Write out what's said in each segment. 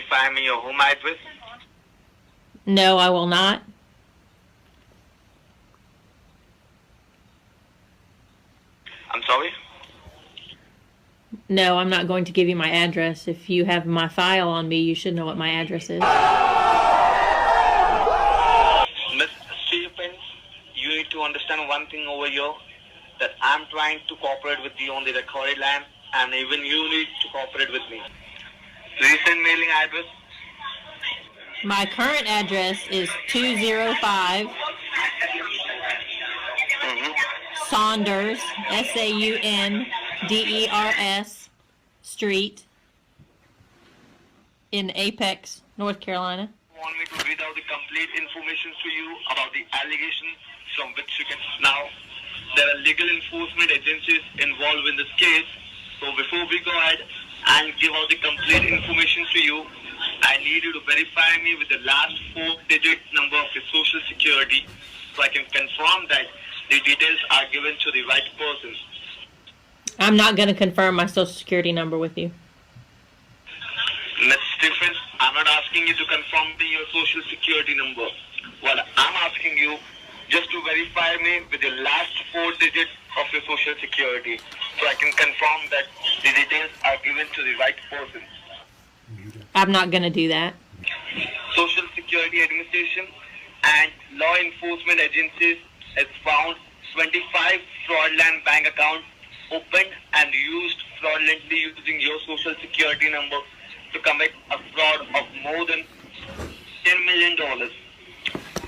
verify me your home address? No, I will not. I'm sorry? No, I'm not going to give you my address. If you have my file on me, you should know what my address is. Miss Stevens, you need to understand one thing over here, that I'm trying to cooperate with you on the recorded line, and even you need to cooperate with me. Recent mailing address? My current address is 205 Saunders, Saunders Street in Apex, North Carolina. Want me to read out the complete information to you about the allegations from which you can now. There are legal enforcement agencies involved in this case. So before we go ahead and give out the complete information to you, I need you to verify me with the last 4-digit number of your social security so I can confirm that the details are given to the right person. I'm not going to confirm my social security number with you. Ms. Stephens, I'm not asking you to confirm your social security number. What I'm asking you just to verify me with the last 4 digits of your social security so I can confirm that the details are given to the right person. I'm not going to do that. Social Security Administration and law enforcement agencies has found 25 fraudulent bank accounts opened and used fraudulently using your social security number to commit a fraud of more than $10 million.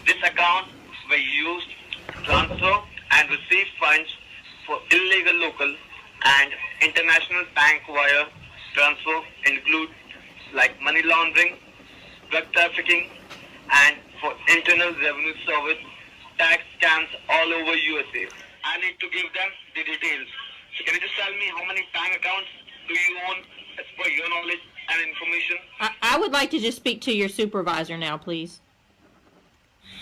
This account were used to transfer and receive funds for illegal local and international bank wire transfer include like money laundering, drug trafficking, and for internal revenue service, tax scams all over USA. I need to give them the details. So can you just tell me how many bank accounts do you own as per your knowledge and information? I would like to just speak to your supervisor now, please.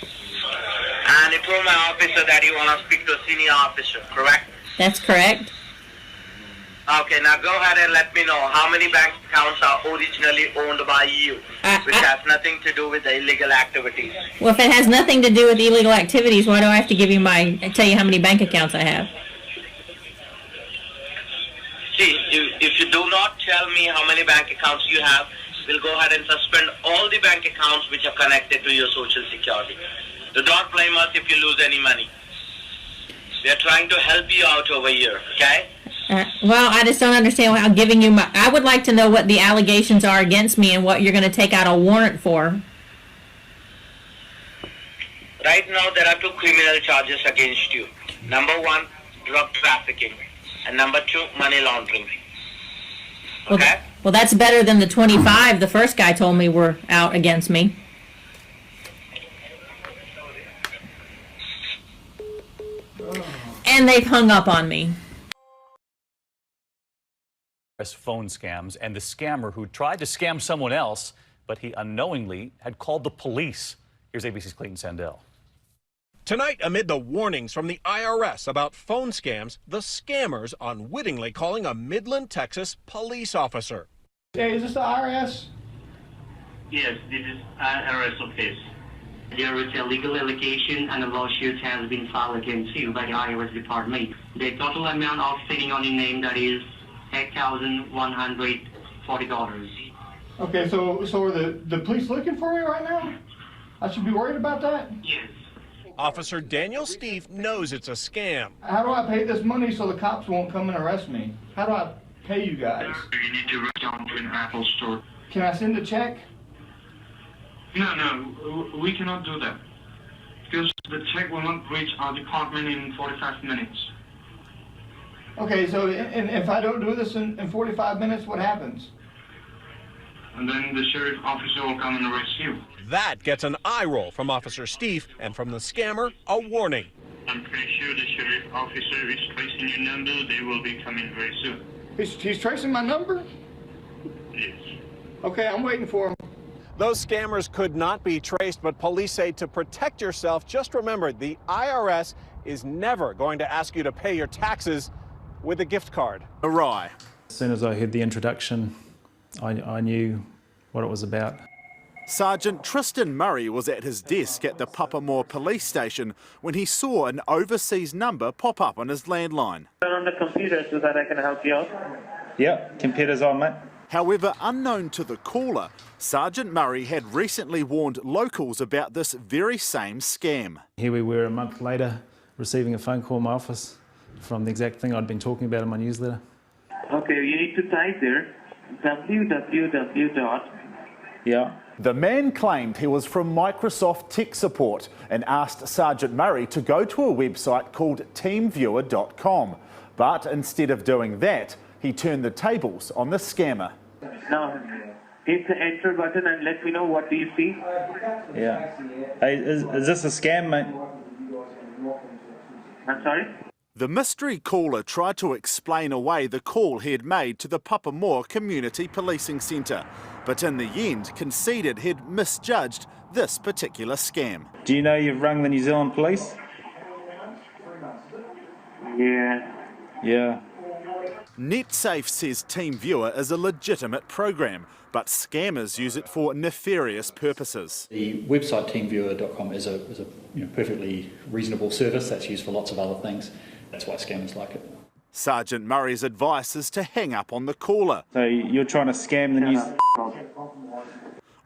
And you told my officer that you want to speak to a senior officer, correct? That's correct. Okay, now go ahead and let me know how many bank accounts are originally owned by you, which has nothing to do with the illegal activities. Well, if it has nothing to do with illegal activities, why do I have to give you tell you how many bank accounts I have? See, if you do not tell me how many bank accounts you have, we'll go ahead and suspend all the bank accounts which are connected to your social security. Do not blame us if you lose any money. We are trying to help you out over here, okay? Well, I just don't understand how giving you I would like to know what the allegations are against me and what you're going to take out a warrant for. Right now, there are 2 criminal charges against you. Number 1, drug trafficking. And number 2, money laundering. Okay? Well, that's better than the 25 the first guy told me were out against me. And they've hung up on me. Phone scams and the scammer who tried to scam someone else, but he unknowingly had called the police. Here's ABC's Clayton Sandell. Tonight, amid the warnings from the IRS about phone scams, the scammers unwittingly calling a Midland, Texas police officer. Hey, is this the IRS? Yes, this is IRS office. There is a legal allegation and a lawsuit has been filed against you by the IRS department. The total amount outstanding on your name, that is $8,140. Okay, so are the police looking for me right now? I should be worried about that? Yes. Officer Daniel Steve knows it's a scam. How do I pay this money so the cops won't come and arrest me? How do I pay you guys? You need to reach out to an Apple store. Can I send a check? No, we cannot do that. Because the check will not reach our department in 45 minutes. Okay, so and if I don't do this in 45 minutes, what happens? And then the sheriff officer will come and arrest you. That gets an eye roll from Officer Steve, and from the scammer, a warning. I'm pretty sure the sheriff officer is tracing your number. They will be coming very soon. He's tracing my number? Yes. Okay, I'm waiting for him. Those scammers could not be traced, but police say to protect yourself, just remember the IRS is never going to ask you to pay your taxes with a gift card. Awry. As soon as I heard the introduction, I knew what it was about. Sergeant Tristan Murray was at his desk at the Papamore police station when he saw an overseas number pop up on his landline. On the computer so that I can help you out. Yeah, computer's on, mate. However, unknown to the caller, Sergeant Murray had recently warned locals about this very same scam. Here we were a month later receiving a phone call in my office from the exact thing I'd been talking about in my newsletter. Okay, you need to type there www. Yeah. The man claimed he was from Microsoft Tech Support and asked Sergeant Murray to go to a website called teamviewer.com. But instead of doing that, he turned the tables on the scammer. Now, hit the enter button and let me know what do you see. Yeah. Hey, is this a scam, mate? I'm sorry? The mystery caller tried to explain away the call he had made to the Papamore Community Policing Centre, but in the end conceded he'd misjudged this particular scam. Do you know you've rung the New Zealand police? Yeah. Yeah. NetSafe says TeamViewer is a legitimate program, but scammers use it for nefarious purposes. The website teamviewer.com is a perfectly reasonable service that's used for lots of other things. That's why scammers like it. Sergeant Murray's advice is to hang up on the caller. So you're trying to scam the New...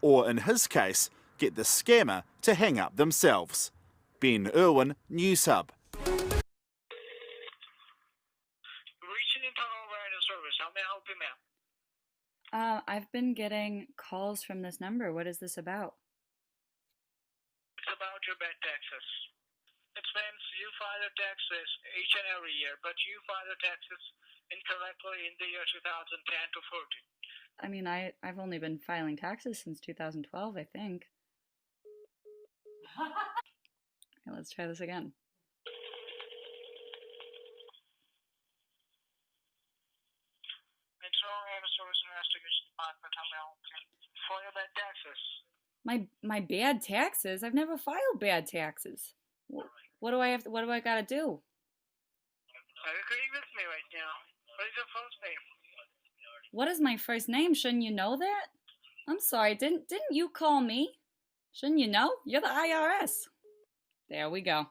Or in his case, get the scammer to hang up themselves. Ben Irwin, News Hub. Reaching internal awareness service. How may I help you, ma'am? I've been getting calls from this number. What is this about? It's about your bad taxes. It means you file your taxes each and every year, but you file your taxes incorrectly in the year 2010 to 14. I mean, I've only been filing taxes since 2012, I think. Okay, let's try this again. Internal Awareness Service Investigation Department. How may I help you? For your bad taxes. My bad taxes? I've never filed bad taxes. What do I gotta do? Are you agreeing with me right now? What is your first name? What is my first name? Shouldn't you know that? I'm sorry, didn't you call me? Shouldn't you know? You're the IRS. There we go.